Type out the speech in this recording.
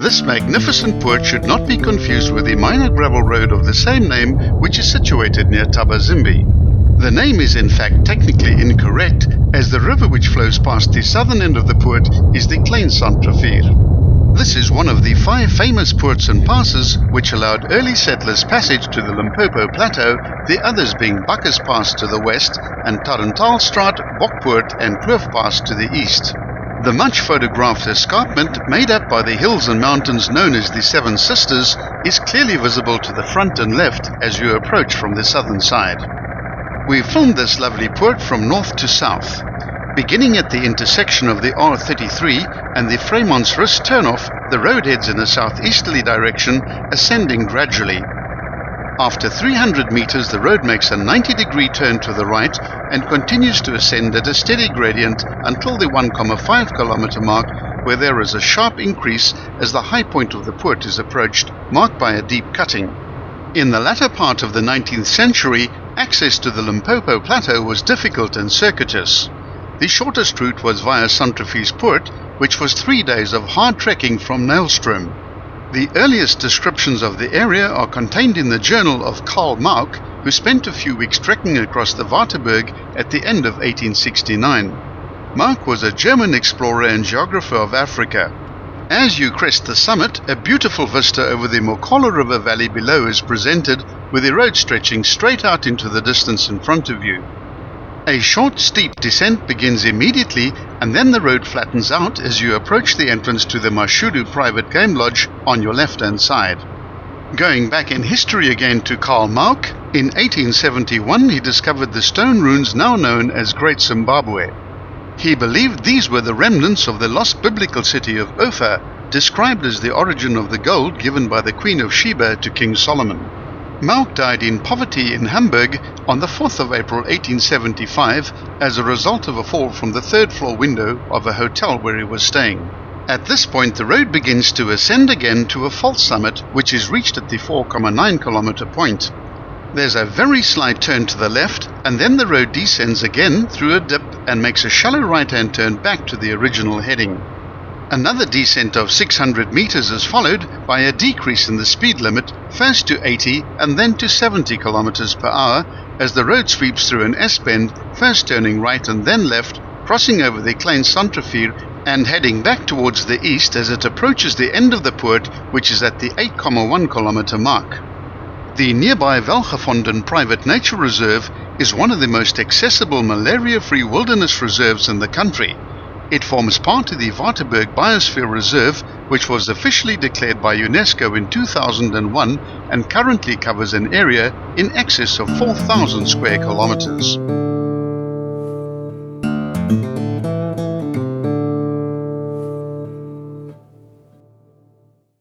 This magnificent port should not be confused with the minor gravel road of the same name, which is situated near Tabazimbi. The name is in fact technically incorrect, as the river which flows past the southern end of the port is the Klein Sandrivier. This is one of the 5 famous ports and passes which allowed early settlers passage to the Limpopo Plateau, the others being Bakkes Pass to the west and Tarentaalstraat, Bokpoort and Kloof Pass to the east. The much photographed escarpment, made up by the hills and mountains known as the Seven Sisters, is clearly visible to the front and left as you approach from the southern side. We filmed this lovely port from north to south. Beginning at the intersection of the R33 and the Vreemandsrus turnoff, the road heads in a southeasterly direction, ascending gradually. After 300 meters, the road makes a 90-degree turn to the right and continues to ascend at a steady gradient until the 1.5 kilometer mark, where there is a sharp increase as the high point of the port is approached, marked by a deep cutting. In the latter part of the 19th century, access to the Limpopo Plateau was difficult and circuitous. The shortest route was via Sandrivierspoort, which was 3 days of hard trekking from Nylstroom. The earliest descriptions of the area are contained in the journal of Karl Mauck, who spent a few weeks trekking across the Waterberg at the end of 1869. Mauck was a German explorer and geographer of Africa. As you crest the summit, a beautiful vista over the Mokolo River valley below is presented, with the road stretching straight out into the distance in front of you. A short, steep descent begins immediately, and then the road flattens out as you approach the entrance to the Mashudu private game lodge on your left-hand side. Going back in history again to Karl Mauck, in 1871 he discovered the stone ruins now known as Great Zimbabwe. He believed these were the remnants of the lost biblical city of Ophir, described as the origin of the gold given by the Queen of Sheba to King Solomon. Mauck died in poverty in Hamburg on the 4th of April 1875 as a result of a fall from the 3rd floor window of a hotel where he was staying. At this point the road begins to ascend again to a false summit, which is reached at the 4.9 kilometer point. There's a very slight turn to the left, and then the road descends again through a dip and makes a shallow right-hand turn back to the original heading. Another descent of 600 meters is followed by a decrease in the speed limit, first to 80 and then to 70 kilometers per hour, as the road sweeps through an S-bend, first turning right and then left, crossing over the Klein Sandrivier and heading back towards the east as it approaches the end of the port, which is at the 8.1 kilometer mark. The nearby Welgevonden Private Nature Reserve is one of the most accessible malaria-free wilderness reserves in the country. It forms part of the Waterberg Biosphere Reserve, which was officially declared by UNESCO in 2001 and currently covers an area in excess of 4,000 square kilometers.